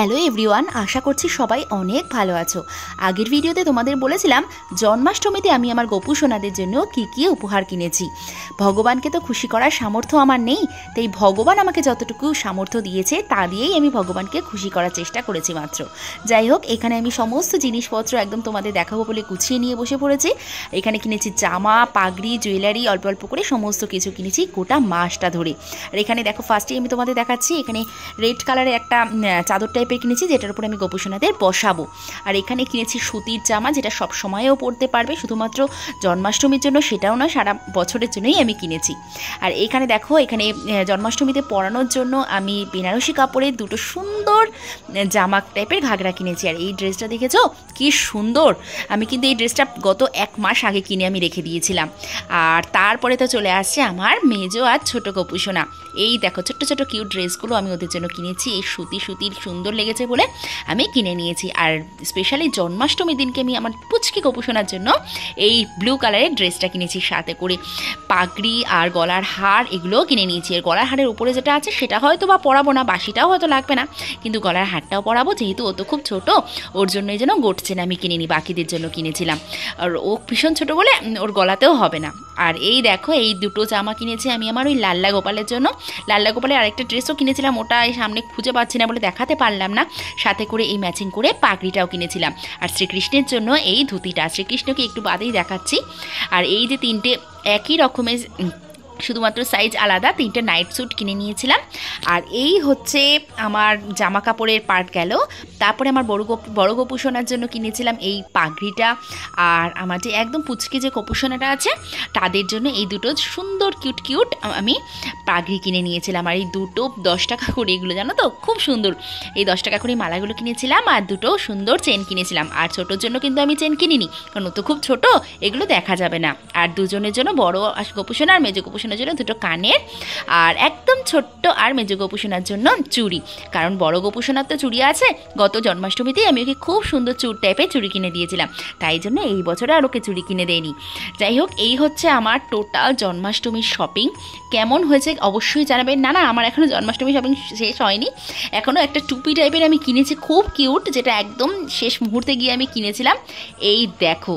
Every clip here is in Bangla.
হ্যালো এভরিওয়ান, আশা করছি সবাই অনেক ভালো আছো। আগের ভিডিওতে তোমাদের বলেছিলাম জন্মাষ্টমীতে আমি আমার গোপু সোনাদের জন্য কী উপহার কিনেছি। ভগবানকে তো খুশি করার সামর্থ্য আমার নেই, তাই ভগবান আমাকে যতটুকু সামর্থ্য দিয়েছে তা দিয়েই আমি ভগবানকে খুশি করার চেষ্টা করেছি মাত্র। যাই হোক, এখানে আমি সমস্ত জিনিসপত্র একদম তোমাদের দেখাবো বলে গুছিয়ে নিয়ে বসে পড়েছি। এখানে কিনেছি জামা, পাগড়ি, জুয়েলারি, অল্প অল্প করে সমস্ত কিছু কিনেছি গোটা মাসটা ধরে। আর এখানে দেখো, ফার্স্টেই আমি তোমাদের দেখাচ্ছি, এখানে রেড কালারের একটা চাদর টাইপের কিনেছি, যেটার উপরে আমি গোপু সোনাদের বসাবো। আর এখানে কিনেছি সুতির জামা, যেটা সব সময়েও পরতে পারবে, শুধুমাত্র জন্মাষ্টমীর জন্য সেটাও নয়, সারা বছরের জন্যই আমি কিনেছি। আর এখানে দেখো, এখানে জন্মাষ্টমীতে পরানোর জন্য আমি বেনারসি কাপড়ের দুটো সুন্দর জামা টাইপের ঘাগরা কিনেছি। আর এই ড্রেসটা দেখেছো কি সুন্দর! আমি কিন্তু এই ড্রেসটা গত 1 মাস আগে কিনে আমি রেখে দিয়েছিলাম। আর তারপরে তো চলে আসছে আমার মেজো আর ছোটো গোপু সোনা। এই দেখো, ছোট্ট ছোট্ট কিউট ড্রেসগুলো আমি ওদের জন্য কিনেছি। এই সুতির সুন্দর লেগেছে বলে আমি কিনে নিয়েছি। আর স্পেশালি জন্মাষ্টমীর দিনকে আমি আমার পুচকি গোপু সোনার জন্য এই ব্লু কালারের ড্রেসটা কিনেছি, সাথে করে পাগড়ি আর গলার হার এগুলোও কিনে নিয়েছি। আর গলার হারের উপরে যেটা আছে সেটা হয়তো বা পরাবো না, বাসিটাও হয়তো লাগবে না, কিন্তু গলার হারটাও পরাবো, যেহেতু ও তো খুব ছোট, ওর জন্য এই জন্য গোট চেন আমি কিনে নিই, বাকিদের জন্য কিনেছিলাম। আর ও ভীষণ ছোটো বলে ওর গলাতেও হবে না। আর এই দেখো, এই দুটো জামা কিনেছি আমি আমার ওই লাল্লা গোপালের জন্য। লাল্লা গোপালের আরেকটা ড্রেসও কিনেছিলাম, ওটা এই সামনে খুঁজে পাচ্ছি না বলে দেখাতে পারলাম না। সাথে করে এই ম্যাচিং করে পাগড়িটাও কিনেছিলাম। আর শ্রীকৃষ্ণের জন্য এই ধুতিটা, শ্রীকৃষ্ণকে একটু বাদেই দেখাচ্ছি। আর এই যে 3টে একই রকমের, শুধুমাত্র সাইজ আলাদা, 3টে নাইট স্যুট কিনে নিয়েছিলাম। আর এই হচ্ছে আমার জামা কাপড়ের পার্ট গেল। তারপরে আমার বড় গোপু সোনার জন্য কিনেছিলাম এই পাগড়িটা। আর আমার যে একদম পুচকি যে গোপু সোনাটা আছে তাদের জন্য এই দুটো সুন্দর কিউট আমি পাগড়ি কিনে নিয়েছিলাম। আর এই দুটো 10 টাকা করে, এগুলো জানো তো খুব সুন্দর। এই 10 টাকা করে মালাগুলো কিনেছিলাম, আর দুটো সুন্দর চেন কিনেছিলাম। আর ছোটোর জন্য কিন্তু আমি চেন কিনিনি, কারণ ও তো খুব ছোটো, এগুলো দেখা যাবে না। আর দুজনের জন্য, বড় গোপু সোনা আর মেজো গোপু সোনার জন্য দুটো কানের, আর একদম ছোট্ট আর মেজো গোপু সোনার জন্য চুড়ি। কারণ বড় গোপু সোনার তো চুড়ি আছে, গত জন্মাষ্টমীতেই আমি ওকে খুব সুন্দর চুড় টাইপের চুড়ি কিনে দিয়েছিলাম, তাই জন্য এই বছরে আর ওকে চুড়ি কিনে দেয়নি। যাই হোক, এই হচ্ছে আমার টোটাল জন্মাষ্টমীর শপিং। কেমন হয়েছে অবশ্যই জানাবেন। না, আমার এখনও জন্মাষ্টমী শপিং শেষ হয়নি, এখনও একটা টুপি টাইপের আমি কিনেছি, খুব কিউট, যেটা একদম শেষ মুহূর্তে গিয়ে আমি কিনেছিলাম। এই দেখো,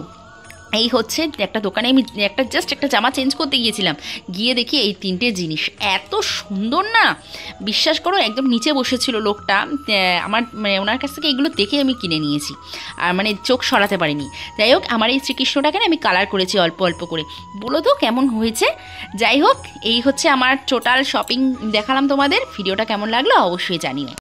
এই হচ্ছে একটা দোকানে আমি একটা জামা চেঞ্জ করতে গিয়েছিলাম, গিয়ে দেখি এই 3টে জিনিস এত সুন্দর না, বিশ্বাস করো, একদম নিচে বসেছিল লোকটা, আমার ওনার কাছ থেকে এগুলো দেখে আমি কিনে নিয়েছি, আর চোখ সরাতে পারিনি। যাই হোক, আমার এই শ্রীকৃষ্ণটাকে আমি কালার করেছি অল্প অল্প করে, বলো তো কেমন হয়েছে। যাই হোক, এই হচ্ছে আমার টোটাল শপিং দেখালাম তোমাদের। ভিডিওটা কেমন লাগলো অবশ্যই জানিও।